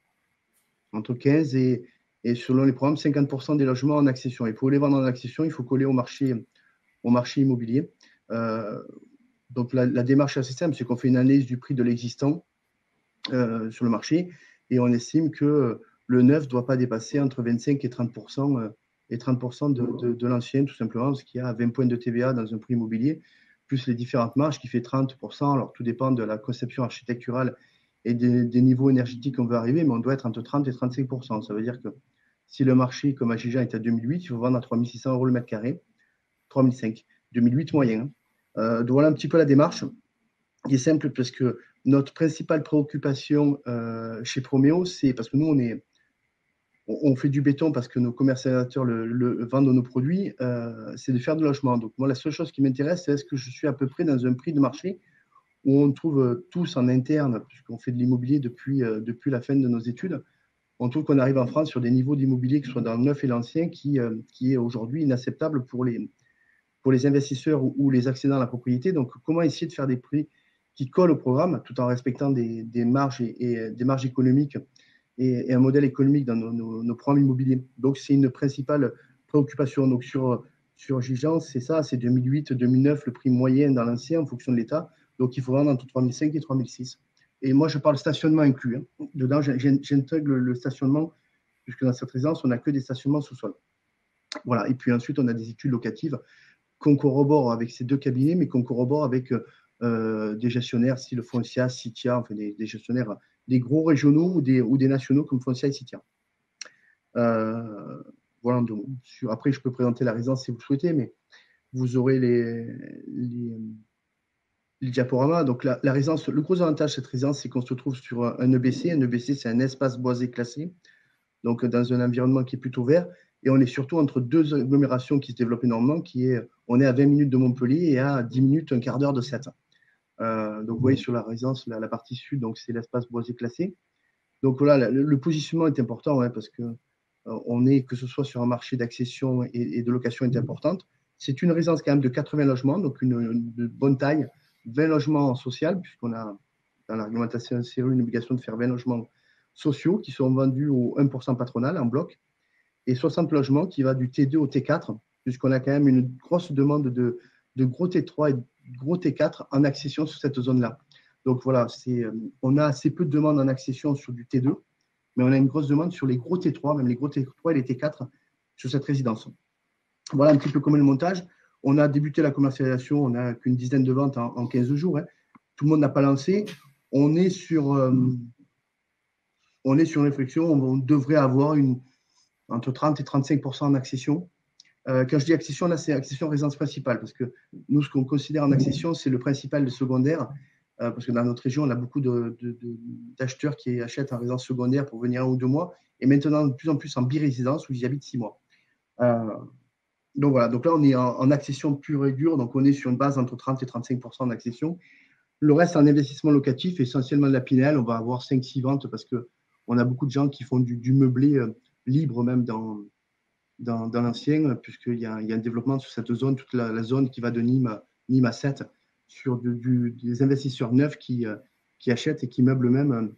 15 et selon les programmes, 50% des logements en accession. Et pour les vendre en accession, il faut coller au marché immobilier. Donc, la démarche est assez simple, c'est qu'on fait une analyse du prix de l'existant sur le marché et on estime que le neuf ne doit pas dépasser entre 25 et 30%, de l'ancien, tout simplement, parce qu'il y a 20 points de TVA dans un prix immobilier, plus les différentes marges qui fait 30%. Alors, tout dépend de la conception architecturale et des niveaux énergétiques qu'on veut arriver, mais on doit être entre 30 et 35%. Ça veut dire que si le marché, comme à Gijan, est à 2008, il faut vendre à 3 600 euros le mètre carré, 3 500, 2008 moyen. Donc voilà un petit peu la démarche qui est simple parce que notre principale préoccupation chez Promeo, c'est parce que nous, on fait du béton parce que nos commercialisateurs vendent nos produits, c'est de faire de logement. Donc moi, la seule chose qui m'intéresse, c'est est-ce que je suis à peu près dans un prix de marché où on trouve tous en interne, puisqu'on fait de l'immobilier depuis la fin de nos études, on trouve qu'on arrive en France sur des niveaux d'immobilier, que ce soit dans le neuf et l'ancien, qui est aujourd'hui inacceptable pour les investisseurs ou les accédants à la propriété. Donc, comment essayer de faire des prix qui collent au programme tout en respectant des marges et des marges économiques et un modèle économique dans nos programmes immobiliers. Donc, c'est une principale préoccupation. Donc, sur Gijan, c'est ça, c'est 2008, 2009, le prix moyen dans l'ancien en fonction de l'État. Donc, il faut vendre entre 3005 et 3006. Et moi, je parle stationnement inclus. Hein. Dedans, j'intègre le stationnement, puisque dans cette résidence, on n'a que des stationnements sous-sol. Voilà. Et puis ensuite, on a des études locatives qu'on corrobore avec ces deux cabinets, mais qu'on corrobore avec des gestionnaires, style Foncia, Citia, enfin des gestionnaires, des gros régionaux ou des nationaux comme Foncia et Citia. Voilà. Donc, après, je peux présenter la résidence si vous le souhaitez, mais vous aurez les diaporamas. Donc, la résidence, le gros avantage de cette résidence, c'est qu'on se trouve sur un EBC. Un EBC, c'est un espace boisé classé, donc dans un environnement qui est plutôt vert. Et on est surtout entre deux agglomérations qui se développent énormément, on est à 20 minutes de Montpellier et à 10 minutes, un quart d'heure de Sète. Donc, vous voyez sur la résidence, la partie sud, donc c'est l'espace boisé classé. Donc, voilà, le positionnement est important parce que que ce soit sur un marché d'accession et de location est importante. C'est une résidence quand même de 80 logements, donc de bonne taille, 20 logements social, puisqu'on a dans la réglementation CRU une obligation de faire 20 logements sociaux qui sont vendus au 1% patronal en bloc, et 60 logements qui va du T2 au T4, puisqu'on a quand même une grosse demande de gros T3 et de gros T4 en accession sur cette zone-là. Donc voilà, on a assez peu de demandes en accession sur du T2, mais on a une grosse demande sur les gros T3, même les gros T3 et les T4 sur cette résidence. Voilà un petit peu comment le montage. On a débuté la commercialisation, on n'a qu'une dizaine de ventes en 15 jours. Hein. Tout le monde n'a pas lancé. On est sur une réflexion, on devrait avoir entre 30 et 35% en accession. Quand je dis accession, là, c'est accession résidence principale, parce que nous, ce qu'on considère en accession, c'est le principal et le secondaire, parce que dans notre région, on a beaucoup d'acheteurs qui achètent en résidence secondaire pour venir 1 ou 2 mois, et maintenant de plus en plus en birésidence où ils y habitent 6 mois. Donc voilà, donc là, on est en accession pure et dure, donc on est sur une base entre 30 et 35% d'accession. Le reste, en investissement locatif, essentiellement de la Pinel, on va avoir 5-6 ventes parce qu'on a beaucoup de gens qui font du meublé libre même dans l'ancien, puisqu'il y a un développement sur cette zone, toute la zone qui va de Nîmes à Sète, sur des investisseurs neufs qui achètent et qui meublent même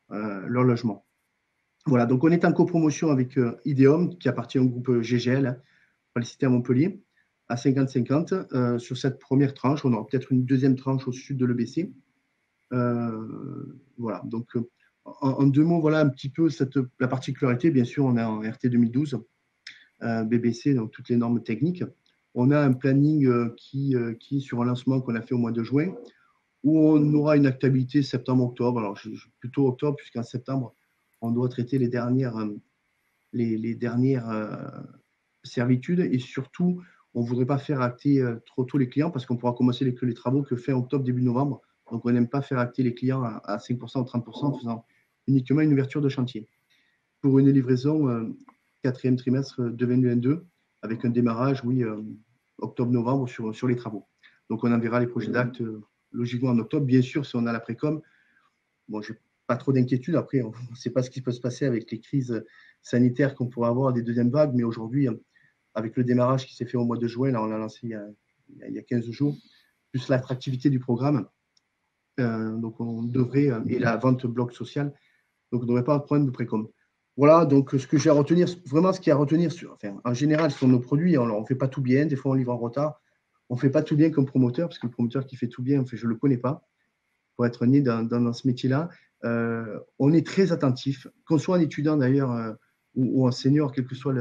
leur logement. Voilà, donc on est en copromotion avec Ideum, qui appartient au groupe GGL, on va le citer à Montpellier, à 50-50. Sur cette première tranche, on aura peut-être une deuxième tranche au sud de l'EBC. Voilà, donc en 2 mots, voilà un petit peu la particularité. Bien sûr, on est en RT 2012. BBC, donc toutes les normes techniques. On a un planning qui est sur un lancement qu'on a fait au mois de juin, où on aura une activité septembre-octobre. Alors, plutôt octobre, puisqu'en septembre, on doit traiter les dernières servitudes. Et surtout, on ne voudrait pas faire acter trop tôt les clients parce qu'on pourra commencer les travaux que fin octobre, début novembre. Donc, on n'aime pas faire acter les clients à 5% ou 30% en faisant uniquement une ouverture de chantier. Pour une livraison quatrième trimestre 2022, avec un démarrage, octobre-novembre sur les travaux. Donc, on enverra les projets d'actes logiquement en octobre. Bien sûr, si on a la précom, bon, je n'ai pas trop d'inquiétude. Après, on ne sait pas ce qui peut se passer avec les crises sanitaires qu'on pourrait avoir des deuxièmes vagues. Mais aujourd'hui, avec le démarrage qui s'est fait au mois de juin, là, on l'a lancé il y a 15 jours, plus l'attractivité du programme. Donc, on devrait, et la vente bloc social, donc on ne devrait pas avoir de problème de précom. Voilà, donc ce que j'ai à retenir, vraiment ce qu'il y a à retenir, en général, sur nos produits, on ne fait pas tout bien, des fois on livre en retard. On ne fait pas tout bien comme promoteur, parce que le promoteur qui fait tout bien, je ne le connais pas, pour être né dans ce métier-là. On est très attentif, qu'on soit un étudiant d'ailleurs ou un senior, quelle que soit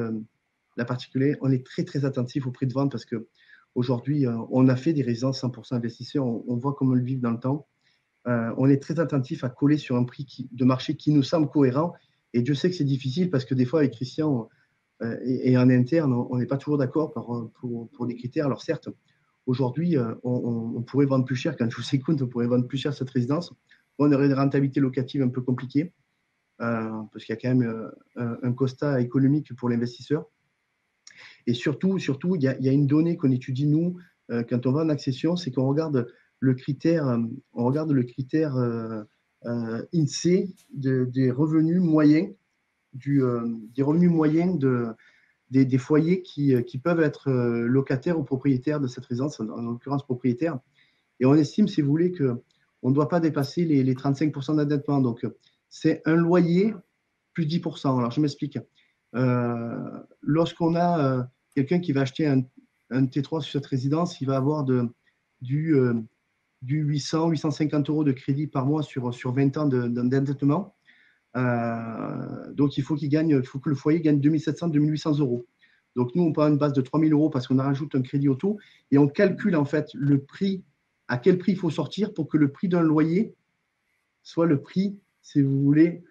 la particulière, on est très très attentif au prix de vente parce qu'aujourd'hui, on a fait des résidences 100% investisseurs, on voit comment le vivre dans le temps. On est très attentif à coller sur un prix de marché qui nous semble cohérent. Et Dieu sait que c'est difficile parce que des fois, avec Christian et en interne, on n'est pas toujours d'accord pour des critères. Alors certes, aujourd'hui, on pourrait vendre plus cher. Quand je vous écoute, on pourrait vendre plus cher cette résidence. On aurait des rentabilités locatives un peu compliquées parce qu'il y a quand même un constat économique pour l'investisseur. Et surtout, il y a une donnée qu'on étudie, nous, quand on va en accession, c'est qu'on regarde le critère INSEE des revenus moyens, des revenus moyens des foyers qui peuvent être locataires ou propriétaires de cette résidence, en l'occurrence propriétaires. Et on estime, si vous voulez, qu'on ne doit pas dépasser les 35% d'endettement. Donc, c'est un loyer plus 10%. Alors, je m'explique. Lorsqu'on a quelqu'un qui va acheter un T3 sur cette résidence, il va avoir du 800, 850 euros de crédit par mois sur 20 ans d'endettement. Donc, il faut que le foyer gagne 2700, 2800 euros. Donc, nous, on prend une base de 3000 euros parce qu'on rajoute un crédit auto et on calcule en fait le prix, à quel prix il faut sortir pour que le prix d'un loyer soit le prix, si vous voulez,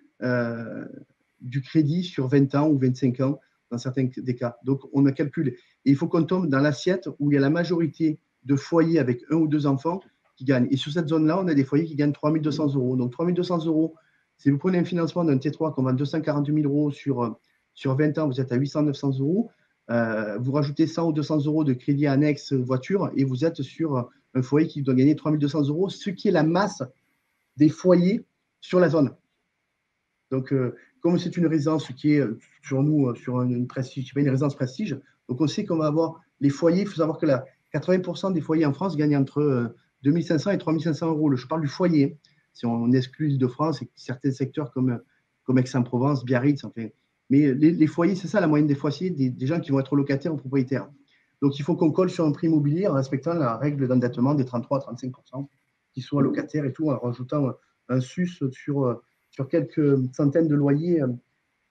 du crédit sur 20 ans ou 25 ans dans certains des cas. Donc, on a calculé. Et il faut qu'on tombe dans l'assiette où il y a la majorité de foyers avec un ou deux enfants qui gagnent. Et sur cette zone-là, on a des foyers qui gagnent 3200 euros. Donc, 3200 euros, si vous prenez un financement d'un T3 qu'on vend 240 000 euros sur 20 ans, vous êtes à 800, 900 euros. Vous rajoutez 100 ou 200 euros de crédit annexe voiture et vous êtes sur un foyer qui doit gagner 3200 euros, ce qui est la masse des foyers sur la zone. Donc, comme c'est une résidence qui est sur nous, sur une prestige, une résidence prestige, donc on sait qu'on va avoir les foyers. Il faut savoir que 80% des foyers en France gagnent entre 2500 et 3500 euros. Je parle du foyer. Si on exclut l'Île-de-France et certains secteurs comme Aix-en-Provence, Biarritz, enfin. Mais les foyers, c'est ça la moyenne des foyers, des gens qui vont être locataires ou propriétaires. Donc, il faut qu'on colle sur un prix immobilier en respectant la règle d'endettement des 33 à 35%, qui soient locataires et tout, en rajoutant un sus sur quelques centaines de loyers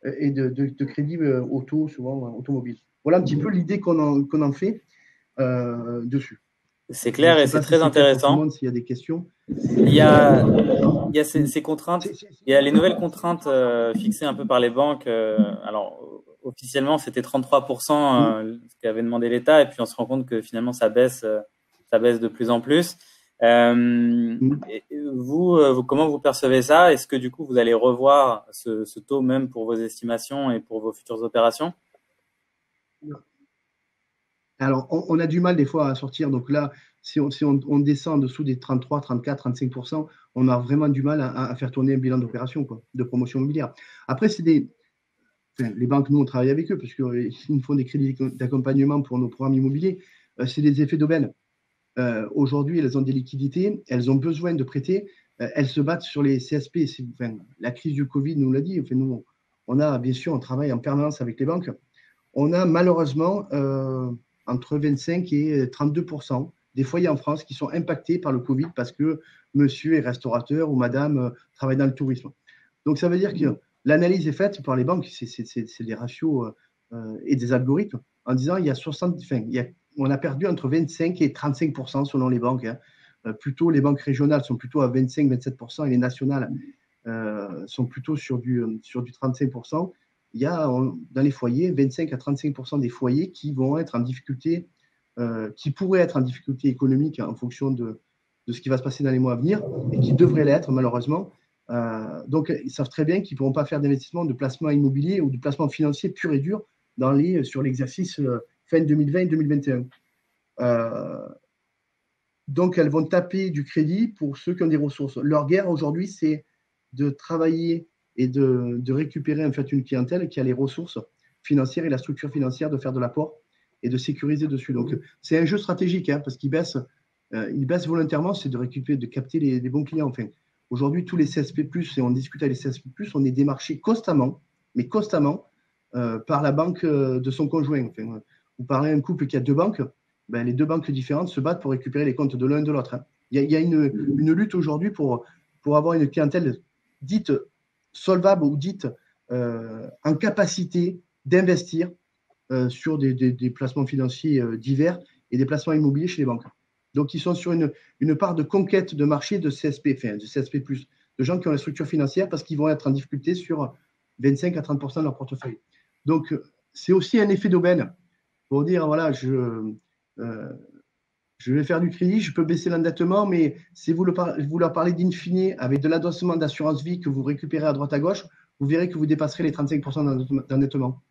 et de crédits auto, souvent automobiles. Voilà un petit peu l'idée qu'on en fait dessus. C'est clair et c'est très intéressant. S'il y a des questions. Il y a ces contraintes, il y a les nouvelles contraintes fixées un peu par les banques. Alors, officiellement, c'était 33% ce qu'avait demandé l'État, et puis on se rend compte que finalement, ça baisse de plus en plus. Et vous, comment vous percevez ça? Est-ce que du coup, vous allez revoir ce taux même pour vos estimations et pour vos futures opérations? Alors, on a du mal des fois à sortir. Donc là, si on descend en dessous des 33, 34, 35%, on a vraiment du mal à faire tourner un bilan d'opération, de promotion immobilière. Après, les banques, nous, on travaille avec eux parce qu'ils nous font des crédits d'accompagnement pour nos programmes immobiliers. C'est des effets d'aubaine. Aujourd'hui, elles ont des liquidités, elles ont besoin de prêter, elles se battent sur les CSP. La crise du Covid nous l'a dit. Nous, bien sûr, on travaille en permanence avec les banques. On a malheureusement entre 25 et 32% des foyers en France qui sont impactés par le Covid parce que monsieur est restaurateur ou madame travaille dans le tourisme. Donc, ça veut dire que l'analyse est faite par les banques, c'est des ratios et des algorithmes en disant on a perdu entre 25 et 35% selon les banques. Plutôt, les banques régionales sont plutôt à 25-27% et les nationales sont plutôt sur du 35%. Il y a dans les foyers 25 à 35% des foyers qui vont être en difficulté, qui pourraient être en difficulté économique en fonction de ce qui va se passer dans les mois à venir et qui devraient l'être malheureusement. Donc, ils savent très bien qu'ils ne pourront pas faire d'investissement, de placement immobilier ou de placement financier pur et dur sur l'exercice fin 2020 et 2021. Donc, elles vont taper du crédit pour ceux qui ont des ressources. Leur guerre aujourd'hui, c'est de travailler et de récupérer en fait une clientèle qui a les ressources financières et la structure financière de faire de l'apport et de sécuriser dessus. Donc, c'est un jeu stratégique parce qu'ils baissent volontairement, c'est de récupérer, de capter les bons clients. Enfin, aujourd'hui, tous les CSP+, et on discute avec les CSP+, on est démarché constamment, par la banque de son conjoint. Enfin, vous parlez d'un couple qui a deux banques, les deux banques différentes se battent pour récupérer les comptes de l'un et de l'autre. Il y a une lutte aujourd'hui pour avoir une clientèle dite solvable ou dite en capacité d'investir sur des placements financiers divers et des placements immobiliers chez les banques. Donc, ils sont sur une part de conquête de marché de CSP, de CSP+, de gens qui ont la structure financière parce qu'ils vont être en difficulté sur 25 à 30% de leur portefeuille. Donc, c'est aussi un effet d'aubaine pour dire, voilà, je vais faire du crédit, je peux baisser l'endettement, mais si vous leur parlez d'in fine avec de l'adossement d'assurance vie que vous récupérez à droite à gauche, vous verrez que vous dépasserez les 35% d'endettement.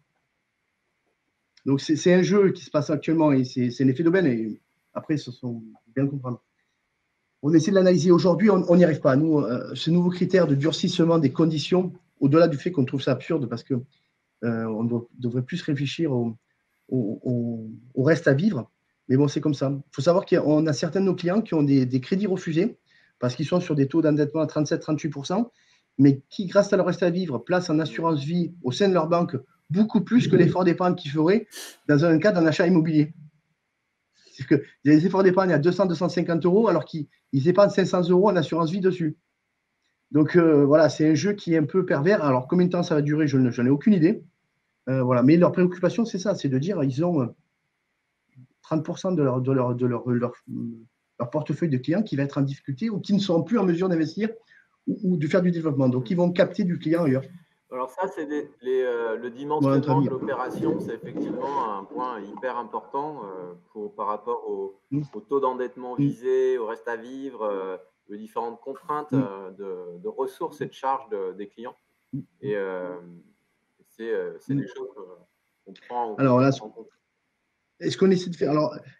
Donc, c'est un jeu qui se passe actuellement et c'est un effet d'aubaine. Et après, ce sont bien comprendre. On essaie de l'analyser aujourd'hui, on n'y arrive pas. Nous, ce nouveau critère de durcissement des conditions, au-delà du fait qu'on trouve ça absurde parce qu'on devrait plus réfléchir au reste à vivre. Mais bon, c'est comme ça. Il faut savoir qu'on a certains de nos clients qui ont des crédits refusés parce qu'ils sont sur des taux d'endettement à 37-38%, mais qui, grâce à leur reste à vivre, placent en assurance vie au sein de leur banque beaucoup plus que l'effort d'épargne qu'ils feraient dans un cas d'un achat immobilier. C'est que les efforts d'épargne à 200-250 euros alors qu'ils épargnent 500 euros en assurance vie dessus. Donc voilà, c'est un jeu qui est un peu pervers. Alors combien de temps ça va durer, je n'en ai aucune idée. Voilà. Mais leur préoccupation, c'est ça, c'est de dire ils ont 30% de leur portefeuille de clients qui va être en difficulté ou qui ne seront plus en mesure d'investir ou de faire du développement. Donc, ils vont capter du client ailleurs. Alors ça, c'est le dimensionnement de l'opération, c'est effectivement un point hyper important par rapport au taux d'endettement visé, au reste à vivre, aux différentes contraintes de ressources et de charges des clients. Et c'est des choses qu'on prend en compte. Est-ce qu'on essaie de faire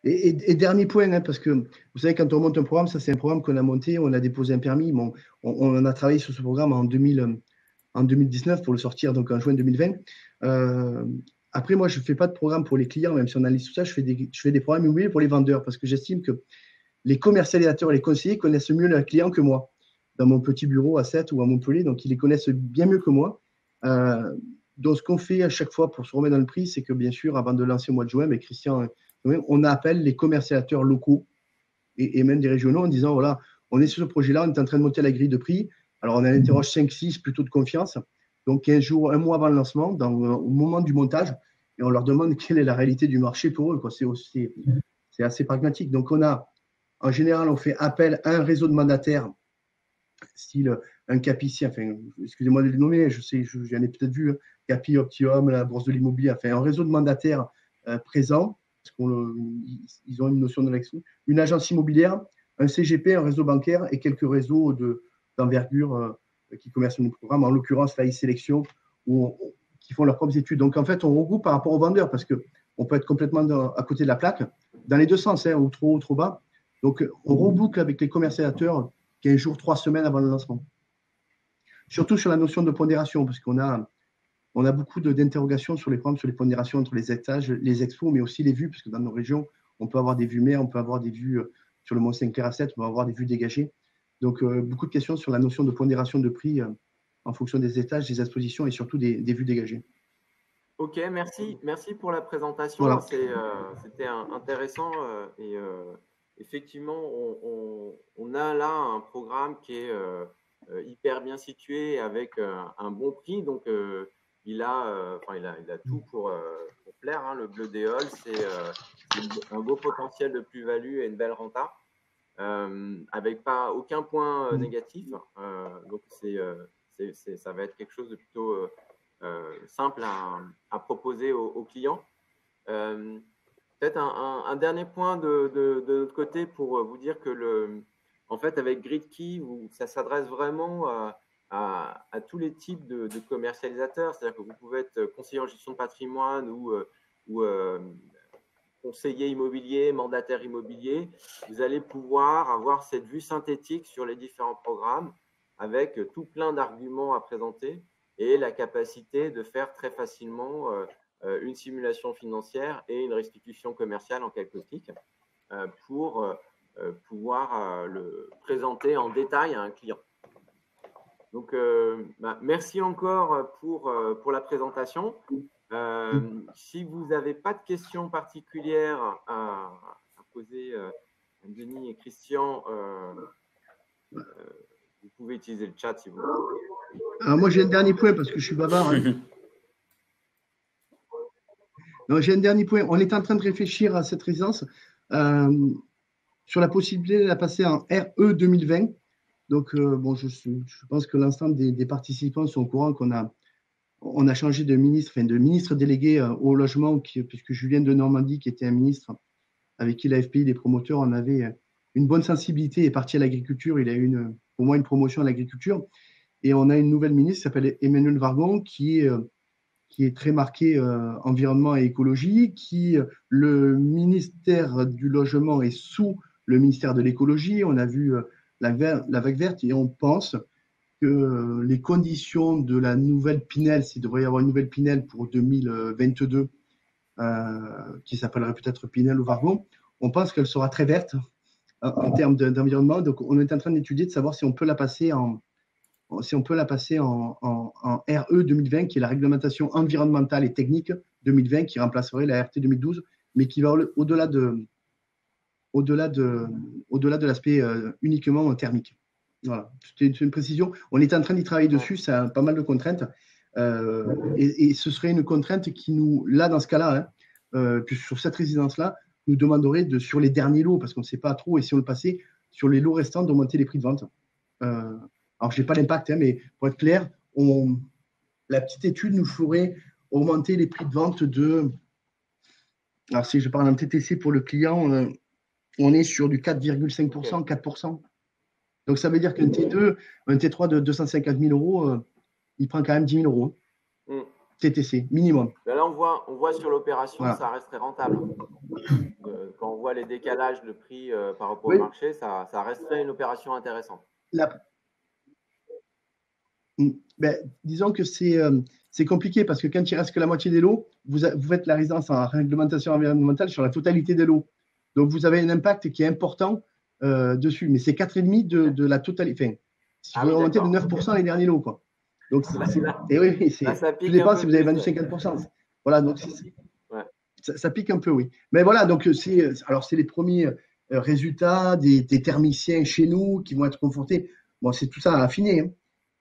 et dernier point, parce que vous savez, quand on monte un programme, ça c'est un programme qu'on a monté, on a déposé un permis, on a travaillé sur ce programme en 2019 pour le sortir donc en juin 2020. Après, moi, je ne fais pas de programme pour les clients, même si on analyse tout ça, je fais des programmes immobiliers pour les vendeurs parce que j'estime que les commercialisateurs et les conseillers connaissent mieux leurs clients que moi dans mon petit bureau à Sète ou à Montpellier, donc ils les connaissent bien mieux que moi. Donc, ce qu'on fait à chaque fois pour se remettre dans le prix, c'est que bien sûr, avant de lancer au mois de juin, Christian, on appelle les commercialisateurs locaux et même des régionaux en disant, voilà, on est sur ce projet-là, on est en train de monter la grille de prix. Alors, on a interroge 5-6 plutôt de confiance. Donc, 15 jours, un mois avant le lancement, au moment du montage, et on leur demande quelle est la réalité du marché pour eux. C'est assez pragmatique. Donc, en général, on fait appel à un réseau de mandataires, style un Capici, enfin, excusez-moi de le nommer, je sais, j'en ai peut-être vu, Capi, Optium, la Bourse de l'immobilier, enfin, un réseau de mandataires présents, parce qu'ils ont une notion de l'action, une agence immobilière, un CGP, un réseau bancaire et quelques réseaux d'envergure qui commercent nos programmes, en l'occurrence la e-sélection, qui font leurs propres études. Donc, en fait, on regroupe par rapport aux vendeurs, parce qu'on peut être complètement à côté de la plaque, dans les deux sens, ou trop haut ou trop bas. Donc, on reboucle avec les commercialisateurs 15 jours, 3 semaines avant le lancement. Surtout sur la notion de pondération, parce qu'on a beaucoup d'interrogations sur les programmes, sur les pondérations entre les étages, les expos, mais aussi les vues, parce que dans nos régions, on peut avoir des vues mer, on peut avoir des vues sur le Mont-Saint-Clair à 7, on peut avoir des vues dégagées. Donc, beaucoup de questions sur la notion de pondération de prix en fonction des étages, des expositions et surtout des vues dégagées. Ok, merci pour la présentation. Voilà. C'était intéressant et effectivement, on a là un programme qui est hyper bien situé avec un bon prix. Donc, il a tout pour plaire. Hein. Le bleu d'éole, c'est un beau potentiel de plus-value et une belle renta, avec pas aucun point négatif. Donc, ça va être quelque chose de plutôt simple à proposer aux clients. Peut-être un dernier point de notre côté pour vous dire que en fait, avec GridKey, ça s'adresse vraiment à tous les types de commercialisateurs. C'est-à-dire que vous pouvez être conseiller en gestion de patrimoine ou conseiller immobilier, mandataire immobilier. Vous allez pouvoir avoir cette vue synthétique sur les différents programmes avec tout plein d'arguments à présenter et la capacité de faire très facilement une simulation financière et une restitution commerciale en quelques clics pour pouvoir le présenter en détail à un client. Donc, merci encore pour la présentation. Si vous n'avez pas de questions particulières à poser à Denis et Christian, vous pouvez utiliser le chat si vous voulez. Alors moi, j'ai un dernier point parce que je suis bavard. Hein. Non, j'ai un dernier point. On est en train de réfléchir à cette résidence sur la possibilité de la passer en RE 2020. Donc, je pense que l'ensemble des participants sont au courant qu'on a changé de ministre délégué au logement, puisque Julien de Normandie, qui était un ministre avec qui la FPI, les promoteurs, on avait une bonne sensibilité, est parti à l'agriculture. Il a eu pour moi une promotion à l'agriculture. Et on a une nouvelle ministre qui s'appelle Emmanuel Vargon, qui est très marqué environnement et écologie, le ministère du logement est sous le ministère de l'écologie. On a vu la vague verte et on pense que les conditions de la nouvelle Pinel, s'il devrait y avoir une nouvelle Pinel pour 2022, qui s'appellerait peut-être Pinel ou Vargon, on pense qu'elle sera très verte en termes d'environnement. Donc, on est en train d'étudier de savoir si on peut la passer en RE 2020, qui est la réglementation environnementale et technique 2020, qui remplacerait la RT 2012, mais qui va au-delà de l'aspect uniquement thermique. Voilà, c'est une précision. On est en train d'y travailler dessus, ça a pas mal de contraintes. Et ce serait une contrainte qui là, dans ce cas-là, sur cette résidence-là, nous demanderait sur les derniers lots, parce qu'on ne sait pas trop, et si on le passait, sur les lots restants, d'augmenter les prix de vente. Alors, je n'ai pas l'impact, mais pour être clair, la petite étude nous ferait augmenter les prix de vente alors si je parle en TTC pour le client, on est sur du 4,5%, 4%. Donc, ça veut dire qu'un T2, un T3 de 250 000 euros, il prend quand même 10 000 euros. TTC, minimum. Là, on voit sur l'opération, voilà. Ça resterait rentable. Quand on voit les décalages de prix par rapport au marché, ça resterait une opération intéressante. Disons que c'est compliqué parce que quand il reste que la moitié des lots, vous faites la résidence en réglementation environnementale sur la totalité des lots. Donc, vous avez un impact qui est important dessus. Mais c'est 4,5 de la totalité. Enfin, si vous remontez de 9% les derniers lots, quoi. Donc, et oui, tout dépend si vous avez vendu 50%. Voilà, donc ça pique un peu, oui. Mais voilà, donc c'est les premiers résultats des thermiciens chez nous qui vont être confortés. Bon, c'est tout ça à affiner. Hein.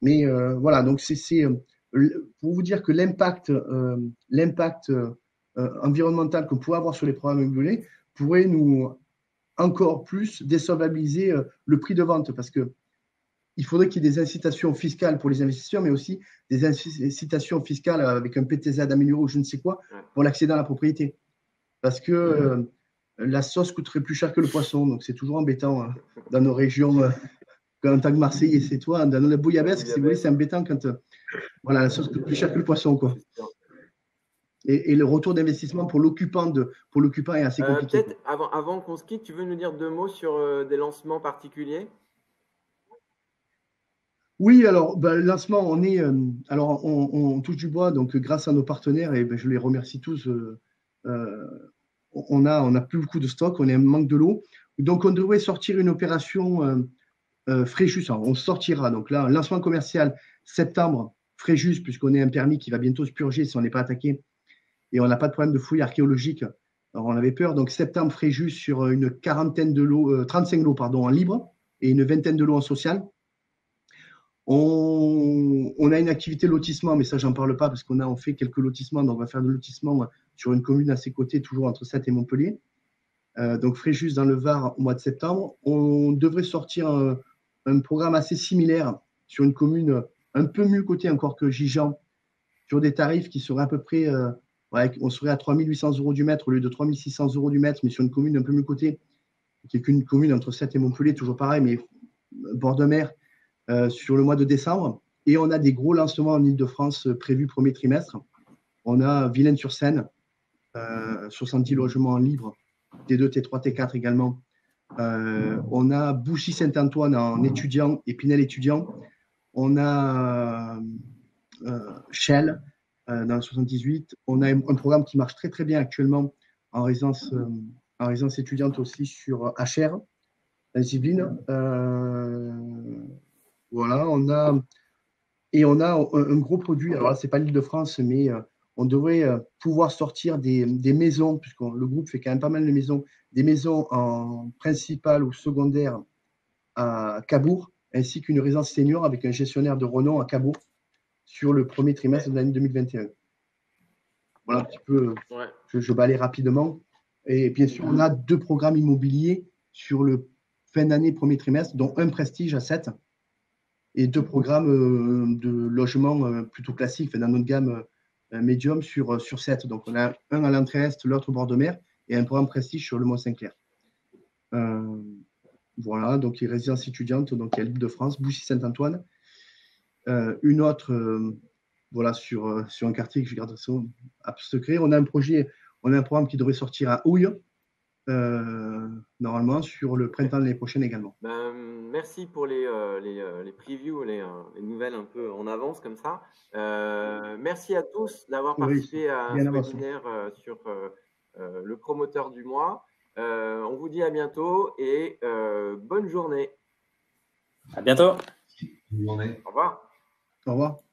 Mais voilà, donc c'est pour vous dire que l'impact environnemental qu'on pourrait avoir sur les programmes immobiliers pourrait nous encore plus désolvabiliser le prix de vente parce que il faudrait qu'il y ait des incitations fiscales pour les investisseurs, mais aussi des incitations fiscales avec un PTZ amélioré ou je ne sais quoi pour l'accès à la propriété. Parce que la sauce coûterait plus cher que le poisson. Donc, c'est toujours embêtant dans nos régions. En tant que Marseillais, c'est toi. Dans la bouillabaisse, si vous voulez, c'est embêtant quand la sauce coûte plus cher que le poisson. Quoi. Et le retour d'investissement pour l'occupant est assez compliqué. Peut-être avant qu'on se quitte, tu veux nous dire 2 mots sur des lancements particuliers? Oui, alors le lancement, on touche du bois, donc grâce à nos partenaires, et je les remercie tous, on a plus beaucoup de stock, on a un manque de l'eau. Donc on devrait sortir une opération Fréjus, on sortira. Donc là, un lancement commercial septembre, Fréjus, puisqu'on est un permis qui va bientôt se purger si on n'est pas attaqué, et on n'a pas de problème de fouilles archéologiques. Alors on avait peur, donc septembre, Fréjus sur une quarantaine de lots, 35 lots en libre, et une vingtaine de lots en social. On a une activité lotissement, mais ça, j'en parle pas parce on fait quelques lotissements. Donc, on va faire de lotissement sur une commune à ses côtés, toujours entre Sète et Montpellier. Donc, Fréjus dans le Var au mois de septembre. On devrait sortir un programme assez similaire sur une commune un peu mieux cotée encore que Gijan, sur des tarifs qui seraient à peu près, on serait à 3 800 € du mètre au lieu de 3 600 € du mètre, mais sur une commune un peu mieux cotée, qui est qu'une commune entre Sète et Montpellier, toujours pareil, mais bord de mer, sur le mois de décembre. Et on a des gros lancements en Ile-de-France prévus premier trimestre. On a Vilaine-sur-Seine, 70 logements libres, T2, T3, T4 également. On a Bouchy-Saint-Antoine en étudiant et Pinel étudiant. On a Chelles dans le 78. On a un programme qui marche très très bien actuellement en résidence étudiante aussi sur HR, la Yvelines. Voilà, on a un gros produit. Alors là, c'est pas l'Île-de-France, mais on devrait pouvoir sortir des maisons, puisque le groupe fait quand même pas mal de maisons, des maisons en principale ou secondaire à Cabourg, ainsi qu'une résidence senior avec un gestionnaire de renom à Cabourg sur le premier trimestre de l'année 2021. Voilà un petit peu, je balaye rapidement. Et bien sûr, on a 2 programmes immobiliers sur le fin d'année, premier trimestre, dont un Prestige à 7 et 2 programmes de logement plutôt classiques, dans notre gamme médium sur 7. Donc, on a un à l'entrée est, l'autre au bord de mer, et un programme Prestige sur le Mont-Saint-Clair. Voilà, donc les résidences étudiantes, donc il y a l'Île-de-France, Bouchy-Saint-Antoine. Une autre, voilà, sur un quartier que je garde ça à secret. On a un programme qui devrait sortir à Houille, normalement, sur le printemps de l'année prochaine également. Merci pour les previews, les nouvelles un peu en avance comme ça. Merci à tous d'avoir participé à ce webinaire sur le promoteur du mois. On vous dit à bientôt et bonne journée. À bientôt. Bonne journée. Au revoir. Au revoir.